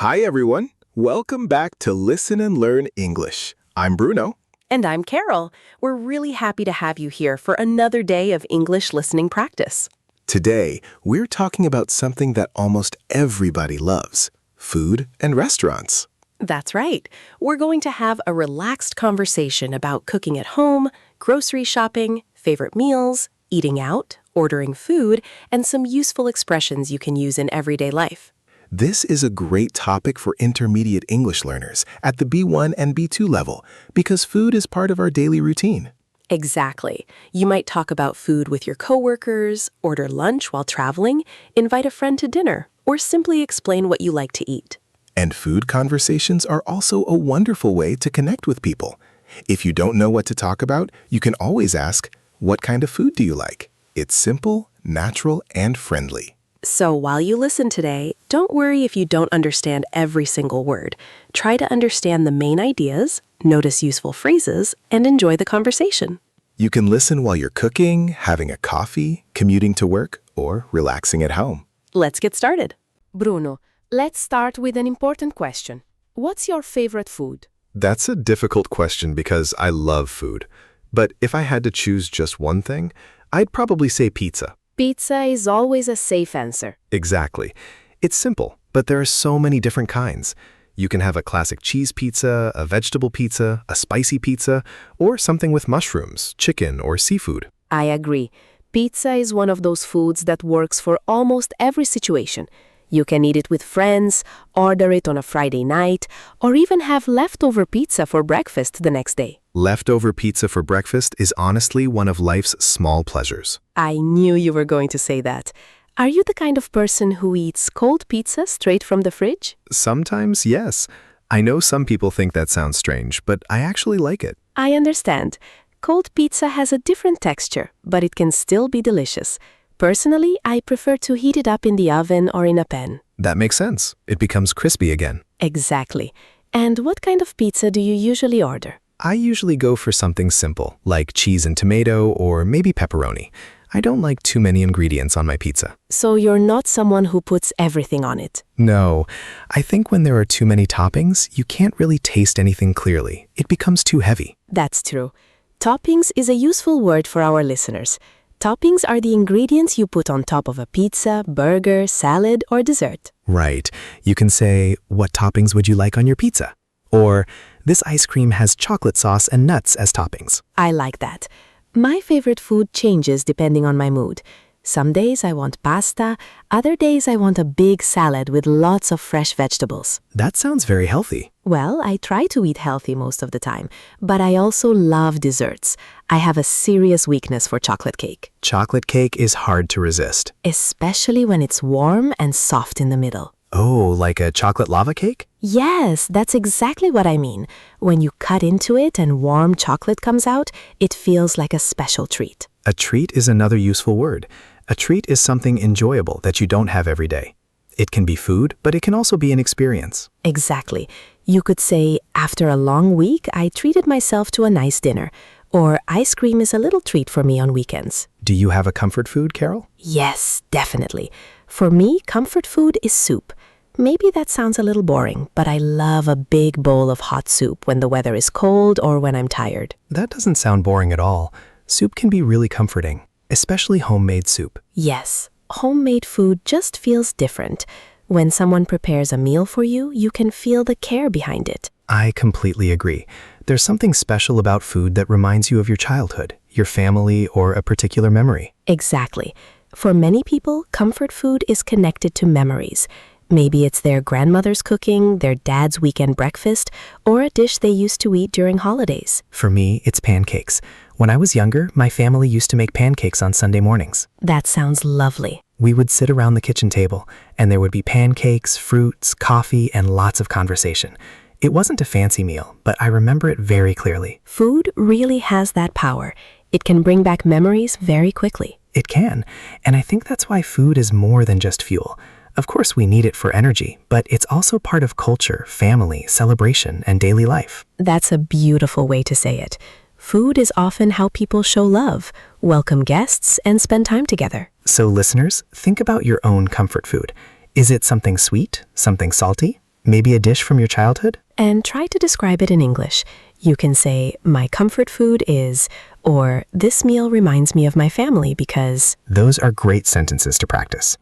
Hi, everyone. Welcome back to Listen and Learn English. I'm Bruno. And I'm Carol. We're really happy to have you here for another day of English listening practice. Today, we're talking about something that almost everybody loves, food and restaurants. That's right. We're going to have a relaxed conversation about cooking at home, grocery shopping, favorite meals, eating out, ordering food, and some useful expressions you can use in everyday life. This is a great topic for intermediate English learners at the B1 and B2 level because food is part of our daily routine. Exactly. You might talk about food with your coworkers, order lunch while traveling, invite a friend to dinner, or simply explain what you like to eat. And food conversations are also a wonderful way to connect with people. If you don't know what to talk about, you can always ask, "What kind of food do you like?" It's simple, natural, and friendly. So while you listen today, don't worry if you don't understand every single word. Try to understand the main ideas, notice useful phrases, and enjoy the conversation. You can listen while you're cooking, having a coffee, commuting to work, or relaxing at home. Let's get started. Bruno, let's start with an important question. What's your favorite food? That's a difficult question because I love food. But if I had to choose just one thing, I'd probably say pizza. Pizza is always a safe answer. Exactly. It's simple, but there are so many different kinds. You can have a classic cheese pizza, a vegetable pizza, a spicy pizza, or something with mushrooms, chicken, or seafood. I agree. Pizza is one of those foods that works for almost every situation. You can eat it with friends, order it on a Friday night, or even have leftover pizza for breakfast the next day. Leftover pizza for breakfast is honestly one of life's small pleasures. I knew you were going to say that. Are you the kind of person who eats cold pizza straight from the fridge? Sometimes, yes. I know some people think that sounds strange, but I actually like it. I understand. Cold pizza has a different texture, but it can still be delicious. Personally, I prefer to heat it up in the oven or in a pan. That makes sense. It becomes crispy again. Exactly. And what kind of pizza do you usually order? I usually go for something simple, like cheese and tomato or maybe pepperoni. I don't like too many ingredients on my pizza. So you're not someone who puts everything on it? No, I think when there are too many toppings, you can't really taste anything clearly. It becomes too heavy. That's true. Toppings is a useful word for our listeners. Toppings are the ingredients you put on top of a pizza, burger, salad, or dessert. Right. You can say, "What toppings would you like on your pizza?" Or, "This ice cream has chocolate sauce and nuts as toppings." I like that. My favorite food changes depending on my mood. Some days I want pasta, other days I want a big salad with lots of fresh vegetables. That sounds very healthy. Well, I try to eat healthy most of the time, but I also love desserts. I have a serious weakness for chocolate cake. Chocolate cake is hard to resist. Especially when it's warm and soft in the middle. Oh, like a chocolate lava cake? Yes, that's exactly what I mean. When you cut into it and warm chocolate comes out, it feels like a special treat. A treat is another useful word. A treat is something enjoyable that you don't have every day. It can be food, but it can also be an experience. Exactly. You could say, after a long week, I treated myself to a nice dinner. Or ice cream is a little treat for me on weekends. Do you have a comfort food, Carol? Yes, definitely. For me, comfort food is soup. Maybe that sounds a little boring, but I love a big bowl of hot soup when the weather is cold or when I'm tired. That doesn't sound boring at all. Soup can be really comforting, especially homemade soup. Yes, homemade food just feels different. When someone prepares a meal for you, you can feel the care behind it. I completely agree. There's something special about food that reminds you of your childhood, your family, or a particular memory. Exactly. For many people, comfort food is connected to memories. Maybe it's their grandmother's cooking, their dad's weekend breakfast, or a dish they used to eat during holidays. For me, it's pancakes. When I was younger, my family used to make pancakes on Sunday mornings. That sounds lovely. We would sit around the kitchen table, and there would be pancakes, fruits, coffee, and lots of conversation. It wasn't a fancy meal, but I remember it very clearly. Food really has that power. It can bring back memories very quickly. It can, and I think that's why food is more than just fuel. Of course, we need it for energy, but it's also part of culture, family, celebration, and daily life. That's a beautiful way to say it. Food is often how people show love, welcome guests, and spend time together. So listeners, think about your own comfort food. Is it something sweet, something salty? Maybe a dish from your childhood? And try to describe it in English. You can say, my comfort food is, or this meal reminds me of my family because... Those are great sentences to practice.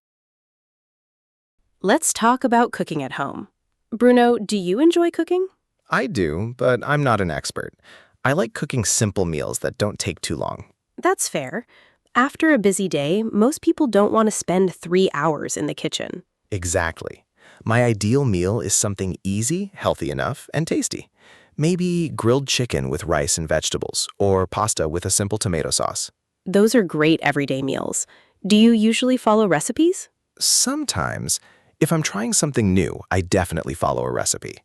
Let's talk about cooking at home. Bruno, do you enjoy cooking? I do, but I'm not an expert. I like cooking simple meals that don't take too long. That's fair. After a busy day, most people don't want to spend 3 hours in the kitchen. Exactly. My ideal meal is something easy, healthy enough, and tasty. Maybe grilled chicken with rice and vegetables, or pasta with a simple tomato sauce. Those are great everyday meals. Do you usually follow recipes? Sometimes, if I'm trying something new, I definitely follow a recipe.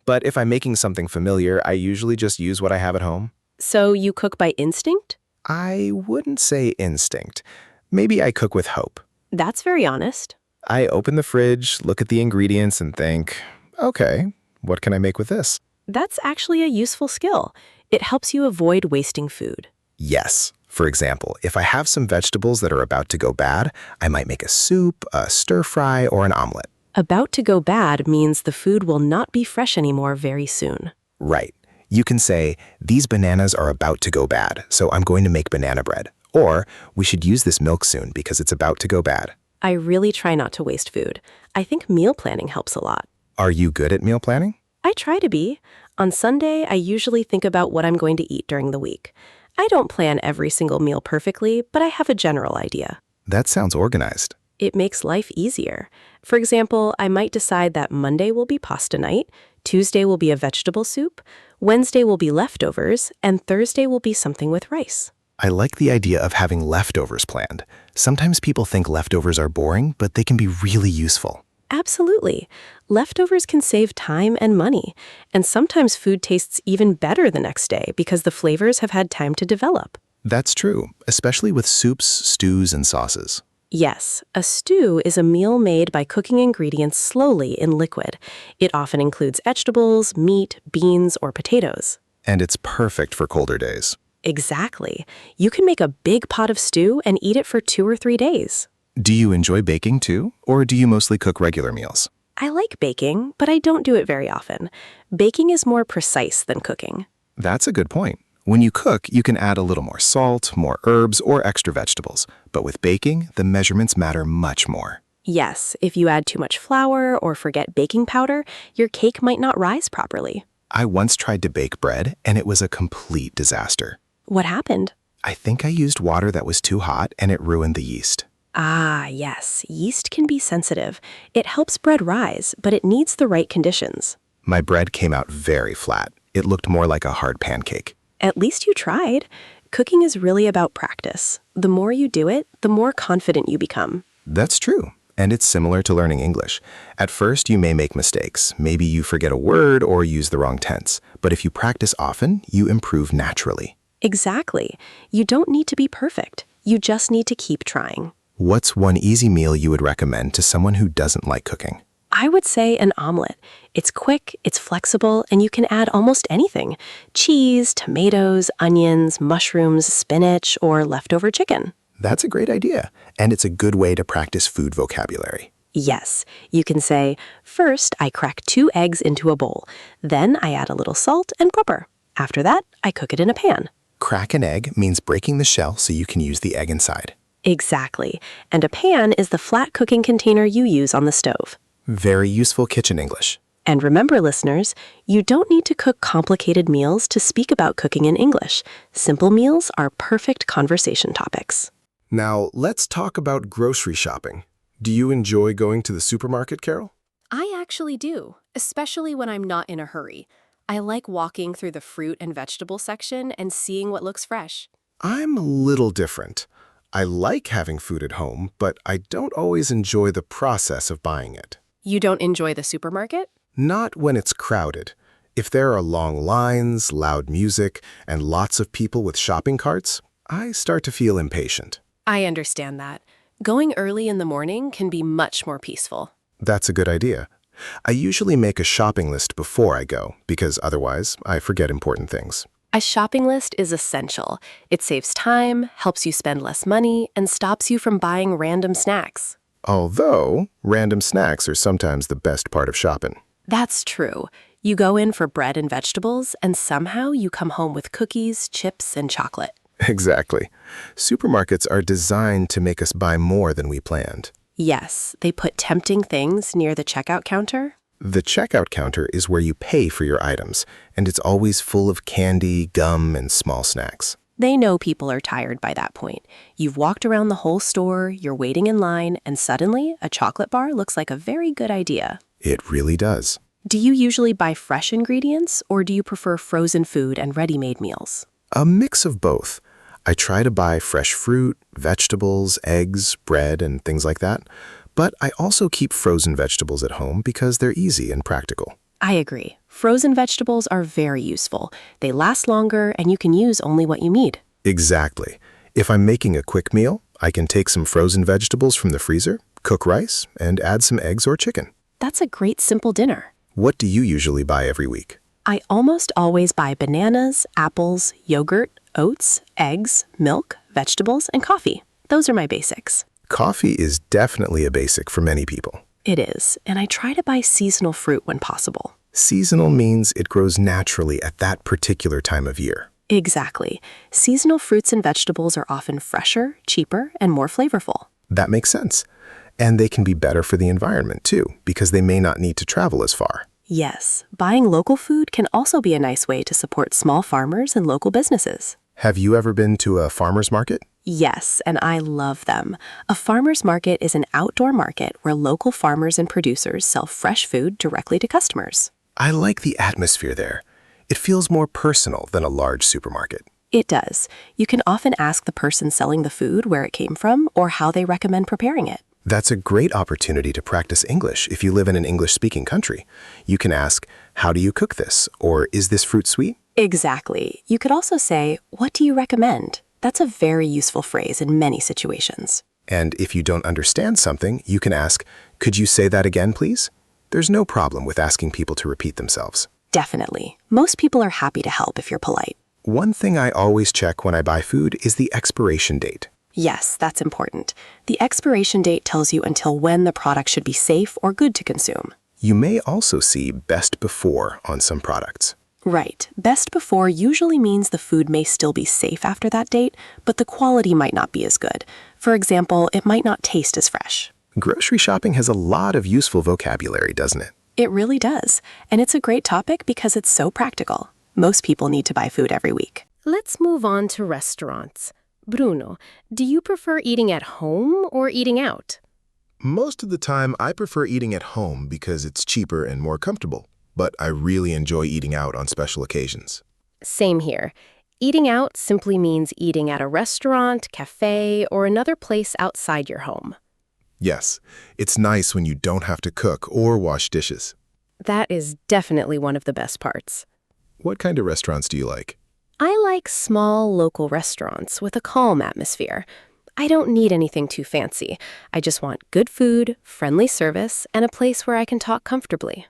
But if I'm making something familiar, I usually just use what I have at home. So you cook by instinct? I wouldn't say instinct. Maybe I cook with hope. That's very honest. I open the fridge, look at the ingredients, and think, okay, what can I make with this? That's actually a useful skill. It helps you avoid wasting food. Yes. For example, if I have some vegetables that are about to go bad, I might make a soup, a stir fry, or an omelet. About to go bad means the food will not be fresh anymore very soon. Right. You can say, these bananas are about to go bad, so I'm going to make banana bread. Or, we should use this milk soon because it's about to go bad. I really try not to waste food. I think meal planning helps a lot. Are you good at meal planning? I try to be. On Sunday, I usually think about what I'm going to eat during the week. I don't plan every single meal perfectly, but I have a general idea. That sounds organized. It makes life easier. For example, I might decide that Monday will be pasta night, Tuesday will be a vegetable soup, Wednesday will be leftovers, and Thursday will be something with rice. I like the idea of having leftovers planned. Sometimes people think leftovers are boring, but they can be really useful. Absolutely. Leftovers can save time and money, and sometimes food tastes even better the next day because the flavors have had time to develop. That's true, especially with soups, stews, and sauces. Yes, a stew is a meal made by cooking ingredients slowly in liquid. It often includes vegetables, meat, beans, or potatoes. And it's perfect for colder days. Exactly. You can make a big pot of stew and eat it for 2 or 3 days. Do you enjoy baking too, or do you mostly cook regular meals? I like baking, but I don't do it very often. Baking is more precise than cooking. That's a good point. When you cook, you can add a little more salt, more herbs, or extra vegetables. But with baking, the measurements matter much more. Yes, if you add too much flour or forget baking powder, your cake might not rise properly. I once tried to bake bread, and it was a complete disaster. What happened? I think I used water that was too hot, and it ruined the yeast. Ah, yes, yeast can be sensitive. It helps bread rise, but it needs the right conditions. My bread came out very flat. It looked more like a hard pancake. At least you tried. Cooking is really about practice. The more you do it, the more confident you become. That's true. And it's similar to learning English. At first, you may make mistakes. Maybe you forget a word or use the wrong tense. But if you practice often, you improve naturally. Exactly. You don't need to be perfect. You just need to keep trying. What's one easy meal you would recommend to someone who doesn't like cooking? I would say an omelet. It's quick, it's flexible, and you can add almost anything. Cheese, tomatoes, onions, mushrooms, spinach, or leftover chicken. That's a great idea, and it's a good way to practice food vocabulary. Yes, you can say, first I crack 2 eggs into a bowl. Then I add a little salt and pepper. After that, I cook it in a pan. Crack an egg means breaking the shell so you can use the egg inside. Exactly. And a pan is the flat cooking container you use on the stove. Very useful kitchen English. And remember, listeners, you don't need to cook complicated meals to speak about cooking in English. Simple meals are perfect conversation topics. Now, let's talk about grocery shopping. Do you enjoy going to the supermarket, Carol? I actually do, especially when I'm not in a hurry. I like walking through the fruit and vegetable section and seeing what looks fresh. I'm a little different. I like having food at home, but I don't always enjoy the process of buying it. You don't enjoy the supermarket? Not when it's crowded. If there are long lines, loud music, and lots of people with shopping carts, I start to feel impatient. I understand that. Going early in the morning can be much more peaceful. That's a good idea. I usually make a shopping list before I go, because otherwise I forget important things. A shopping list is essential. It saves time, helps you spend less money, and stops you from buying random snacks. Although, random snacks are sometimes the best part of shopping. That's true. You go in for bread and vegetables, and somehow you come home with cookies, chips, and chocolate. Exactly. Supermarkets are designed to make us buy more than we planned. Yes, they put tempting things near the checkout counter. The checkout counter is where you pay for your items, and it's always full of candy, gum, and small snacks. They know people are tired by that point. You've walked around the whole store, you're waiting in line, and suddenly a chocolate bar looks like a very good idea. It really does. Do you usually buy fresh ingredients, or do you prefer frozen food and ready-made meals? A mix of both. I try to buy fresh fruit, vegetables, eggs, bread, and things like that. But I also keep frozen vegetables at home because they're easy and practical. I agree. Frozen vegetables are very useful. They last longer, and you can use only what you need. Exactly. If I'm making a quick meal, I can take some frozen vegetables from the freezer, cook rice, and add some eggs or chicken. That's a great simple dinner. What do you usually buy every week? I almost always buy bananas, apples, yogurt, oats, eggs, milk, vegetables, and coffee. Those are my basics. Coffee is definitely a basic for many people. It is, and I try to buy seasonal fruit when possible. Seasonal means it grows naturally at that particular time of year. Exactly. Seasonal fruits and vegetables are often fresher, cheaper, and more flavorful. That makes sense. And they can be better for the environment too, because they may not need to travel as far. Yes, buying local food can also be a nice way to support small farmers and local businesses. Have you ever been to a farmer's market? Yes, and I love them. A farmer's market is an outdoor market where local farmers and producers sell fresh food directly to customers. I like the atmosphere there. It feels more personal than a large supermarket. It does. You can often ask the person selling the food where it came from or how they recommend preparing it. That's a great opportunity to practice English if you live in an English-speaking country. You can ask, how do you cook this? Or is this fruit sweet? Exactly. You could also say, what do you recommend? That's a very useful phrase in many situations. And if you don't understand something, you can ask, could you say that again, please? There's no problem with asking people to repeat themselves. Definitely. Most people are happy to help if you're polite. One thing I always check when I buy food is the expiration date. Yes, that's important. The expiration date tells you until when the product should be safe or good to consume. You may also see best before on some products. Right. Best before usually means the food may still be safe after that date, but the quality might not be as good. For example, it might not taste as fresh. Grocery shopping has a lot of useful vocabulary, doesn't it? It really does. And it's a great topic because it's so practical. Most people need to buy food every week. Let's move on to restaurants. Bruno, do you prefer eating at home or eating out? Most of the time, I prefer eating at home because it's cheaper and more comfortable. But I really enjoy eating out on special occasions. Same here. Eating out simply means eating at a restaurant, cafe, or another place outside your home. Yes, it's nice when you don't have to cook or wash dishes. That is definitely one of the best parts. What kind of restaurants do you like? I like small local restaurants with a calm atmosphere. I don't need anything too fancy. I just want good food, friendly service, and a place where I can talk comfortably.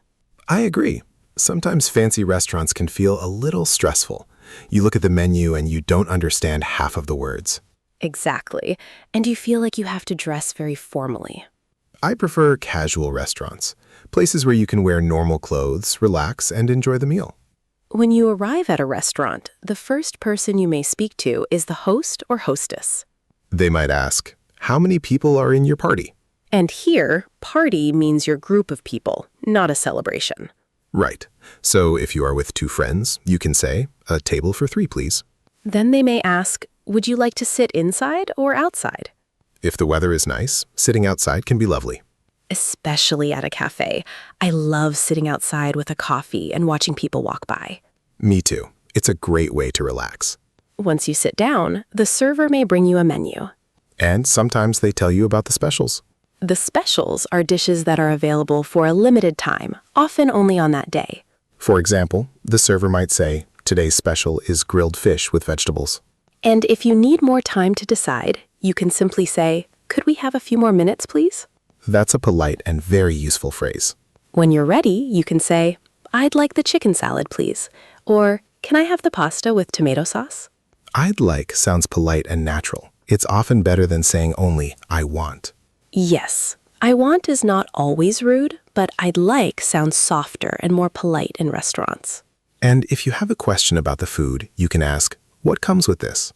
I agree. Sometimes fancy restaurants can feel a little stressful. You look at the menu and you don't understand half of the words. Exactly. And you feel like you have to dress very formally. I prefer casual restaurants, places where you can wear normal clothes, relax, and enjoy the meal. When you arrive at a restaurant, the first person you may speak to is the host or hostess. They might ask, how many people are in your party? And here, party means your group of people, not a celebration. Right. So if you are with two friends, you can say, a table for 3, please. Then they may ask, would you like to sit inside or outside? If the weather is nice, sitting outside can be lovely. Especially at a cafe. I love sitting outside with a coffee and watching people walk by. Me too. It's a great way to relax. Once you sit down, the server may bring you a menu. And sometimes they tell you about the specials. The specials are dishes that are available for a limited time, often only on that day. For example, the server might say, today's special is grilled fish with vegetables. And if you need more time to decide, you can simply say, could we have a few more minutes, please? That's a polite and very useful phrase. When you're ready, you can say, I'd like the chicken salad, please. Or, can I have the pasta with tomato sauce? I'd like sounds polite and natural. It's often better than saying only, I want. Yes, I want is not always rude, but I'd like sounds softer and more polite in restaurants. And if you have a question about the food, you can ask, what comes with this?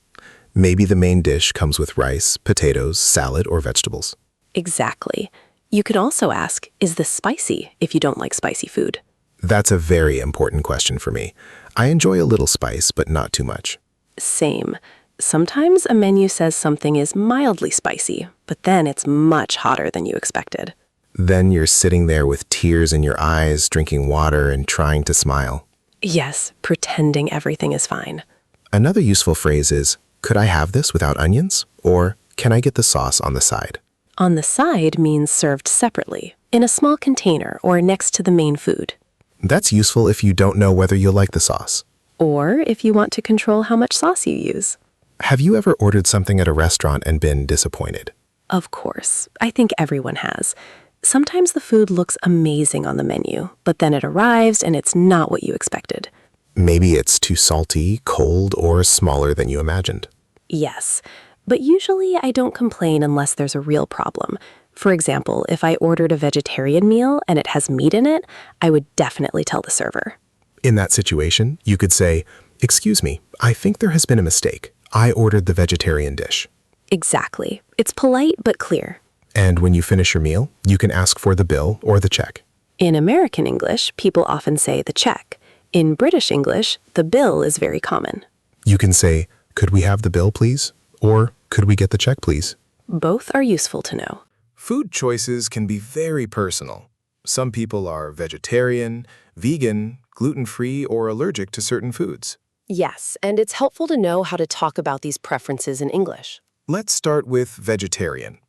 Maybe the main dish comes with rice, potatoes, salad, or vegetables. Exactly. You can also ask, is this spicy, if you don't like spicy food? That's a very important question for me. I enjoy a little spice, but not too much. Same. Sometimes a menu says something is mildly spicy, but then it's much hotter than you expected. Then you're sitting there with tears in your eyes, drinking water and trying to smile. Yes, pretending everything is fine. Another useful phrase is, could I have this without onions? Or, can I get the sauce on the side? On the side means served separately, in a small container or next to the main food. That's useful if you don't know whether you'll like the sauce. Or if you want to control how much sauce you use. Have you ever ordered something at a restaurant and been disappointed? Of course, I think everyone has. Sometimes the food looks amazing on the menu, but then it arrives and it's not what you expected. Maybe it's too salty, cold, or smaller than you imagined. Yes, but usually I don't complain unless there's a real problem. For example, if I ordered a vegetarian meal and it has meat in it, I would definitely tell the server. In that situation, you could say, excuse me, I think there has been a mistake. I ordered the vegetarian dish. Exactly. It's polite but clear. And when you finish your meal, you can ask for the bill or the check. In American English, people often say the check. In British English, the bill is very common. You can say, could we have the bill, please? Or, could we get the check, please? Both are useful to know. Food choices can be very personal. Some people are vegetarian, vegan, gluten-free, or allergic to certain foods. Yes, and it's helpful to know how to talk about these preferences in English. Let's start with vegetarian.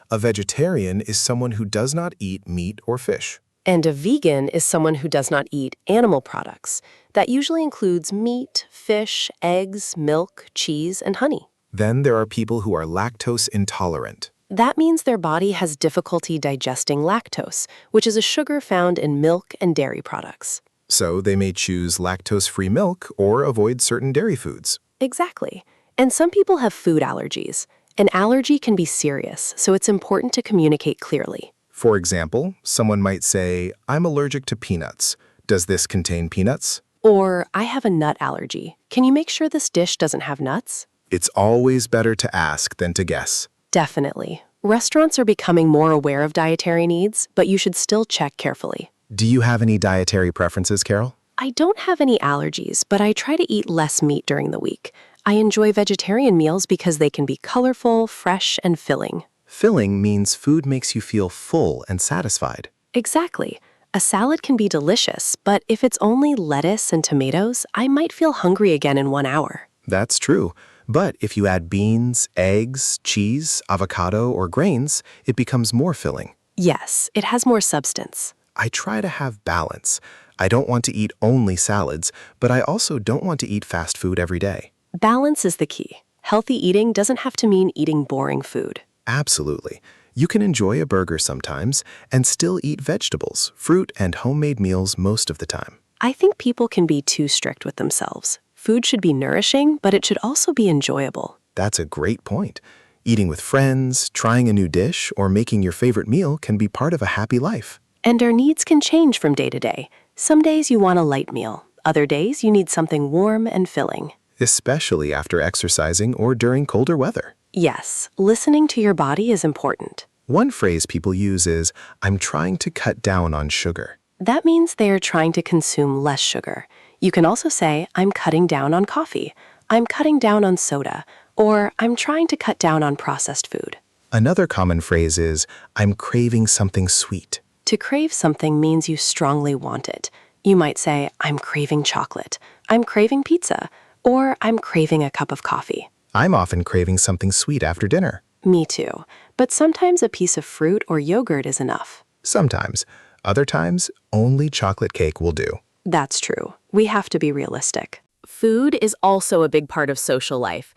A vegetarian is someone who does not eat meat or fish. And a vegan is someone who does not eat animal products. That usually includes meat, fish, eggs, milk, cheese, and honey. Then there are people who are lactose intolerant. That means their body has difficulty digesting lactose, which is a sugar found in milk and dairy products. So they may choose lactose-free milk or avoid certain dairy foods. Exactly. And some people have food allergies. An allergy can be serious, so it's important to communicate clearly. For example, someone might say, I'm allergic to peanuts. Does this contain peanuts? Or, I have a nut allergy. Can you make sure this dish doesn't have nuts? It's always better to ask than to guess. Definitely. Restaurants are becoming more aware of dietary needs, but you should still check carefully. Do you have any dietary preferences, Carol? I don't have any allergies, but I try to eat less meat during the week. I enjoy vegetarian meals because they can be colorful, fresh, and filling. Filling means food makes you feel full and satisfied. Exactly. A salad can be delicious, but if it's only lettuce and tomatoes, I might feel hungry again in 1 hour. That's true. But if you add beans, eggs, cheese, avocado, or grains, it becomes more filling. Yes, it has more substance. I try to have balance. I don't want to eat only salads, but I also don't want to eat fast food every day. Balance is the key. Healthy eating doesn't have to mean eating boring food. Absolutely. You can enjoy a burger sometimes and still eat vegetables, fruit, and homemade meals most of the time. I think people can be too strict with themselves. Food should be nourishing, but it should also be enjoyable. That's a great point. Eating with friends, trying a new dish, or making your favorite meal can be part of a happy life. And our needs can change from day to day. Some days you want a light meal. Other days you need something warm and filling. Especially after exercising or during colder weather. Yes, listening to your body is important. One phrase people use is, I'm trying to cut down on sugar. That means they are trying to consume less sugar. You can also say, I'm cutting down on coffee. I'm cutting down on soda. Or I'm trying to cut down on processed food. Another common phrase is, I'm craving something sweet. To crave something means you strongly want it. You might say, I'm craving chocolate. I'm craving pizza. Or I'm craving a cup of coffee. I'm often craving something sweet after dinner. Me too. But sometimes a piece of fruit or yogurt is enough. Sometimes. Other times, only chocolate cake will do. That's true. We have to be realistic. Food is also a big part of social life.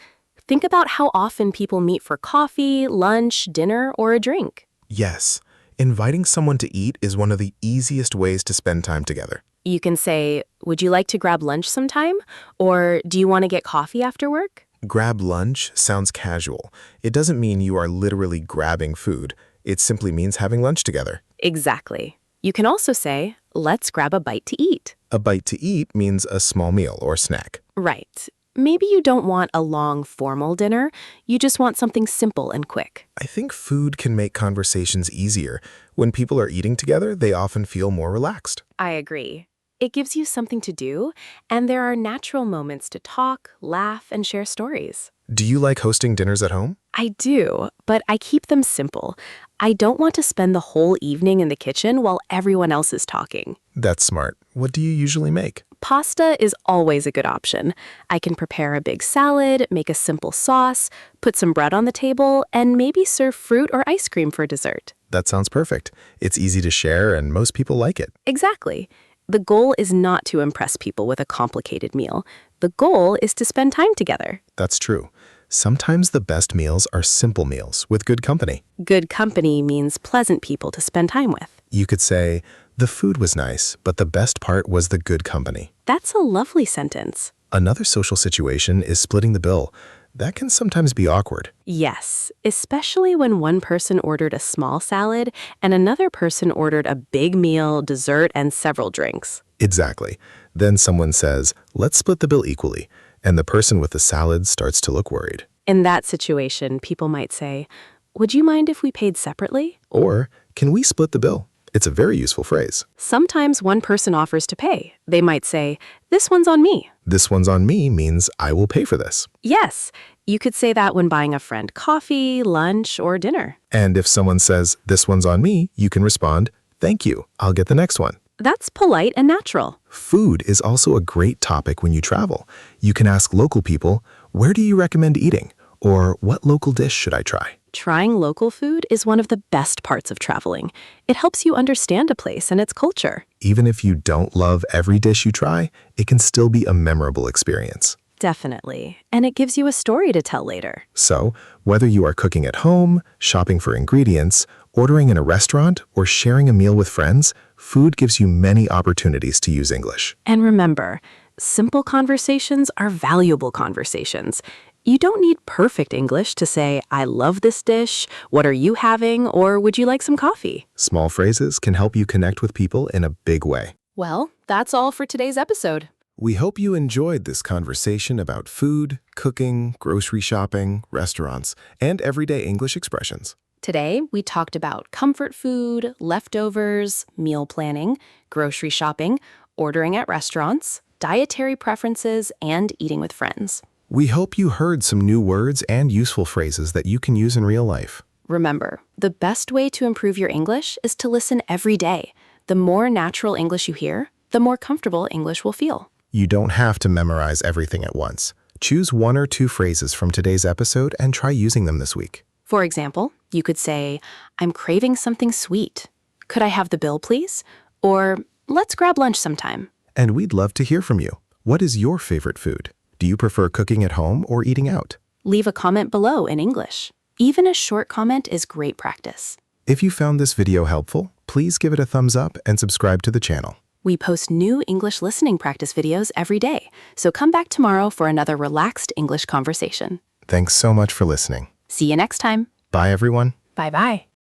Think about how often people meet for coffee, lunch, dinner, or a drink. Yes, inviting someone to eat is one of the easiest ways to spend time together. You can say, would you like to grab lunch sometime? Or do you want to get coffee after work? Grab lunch sounds casual. It doesn't mean you are literally grabbing food. It simply means having lunch together. Exactly. You can also say, let's grab a bite to eat. A bite to eat means a small meal or snack. Right. Maybe you don't want a long, formal dinner. You just want something simple and quick. I think food can make conversations easier. When people are eating together, they often feel more relaxed. I agree. It gives you something to do, and there are natural moments to talk, laugh, and share stories. Do you like hosting dinners at home? I do, but I keep them simple. I don't want to spend the whole evening in the kitchen while everyone else is talking. That's smart. What do you usually make? Pasta is always a good option. I can prepare a big salad, make a simple sauce, put some bread on the table, and maybe serve fruit or ice cream for dessert. That sounds perfect. It's easy to share and most people like it. Exactly. The goal is not to impress people with a complicated meal. The goal is to spend time together. That's true. Sometimes the best meals are simple meals with good company. Good company means pleasant people to spend time with. You could say, the food was nice, but the best part was the good company. That's a lovely sentence. Another social situation is splitting the bill. That can sometimes be awkward. Yes, especially when one person ordered a small salad and another person ordered a big meal, dessert, and several drinks. Exactly. Then someone says, let's split the bill equally, and the person with the salad starts to look worried. In that situation, people might say, would you mind if we paid separately? Or, can we split the bill? It's a very useful phrase. Sometimes one person offers to pay. They might say, this one's on me. This one's on me means I will pay for this. Yes, you could say that when buying a friend coffee, lunch, or dinner. And if someone says, this one's on me, you can respond, thank you, I'll get the next one. That's polite and natural. Food is also a great topic when you travel. You can ask local people, where do you recommend eating? Or what local dish should I try? Trying local food is one of the best parts of traveling. It helps you understand a place and its culture. Even if you don't love every dish you try, it can still be a memorable experience. Definitely. And it gives you a story to tell later. So, whether you are cooking at home, shopping for ingredients, ordering in a restaurant, or sharing a meal with friends, food gives you many opportunities to use English. And remember, simple conversations are valuable conversations. You don't need perfect English to say, I love this dish, what are you having, or would you like some coffee? Small phrases can help you connect with people in a big way. Well, that's all for today's episode. We hope you enjoyed this conversation about food, cooking, grocery shopping, restaurants, and everyday English expressions. Today, we talked about comfort food, leftovers, meal planning, grocery shopping, ordering at restaurants, dietary preferences, and eating with friends. We hope you heard some new words and useful phrases that you can use in real life. Remember, the best way to improve your English is to listen every day. The more natural English you hear, the more comfortable English will feel. You don't have to memorize everything at once. Choose one or two phrases from today's episode and try using them this week. For example, you could say, I'm craving something sweet. Could I have the bill, please? Or, let's grab lunch sometime. And we'd love to hear from you. What is your favorite food? Do you prefer cooking at home or eating out? Leave a comment below in English. Even a short comment is great practice. If you found this video helpful, please give it a thumbs up and subscribe to the channel. We post new English listening practice videos every day, so come back tomorrow for another relaxed English conversation. Thanks so much for listening. See you next time. Bye, everyone. Bye-bye.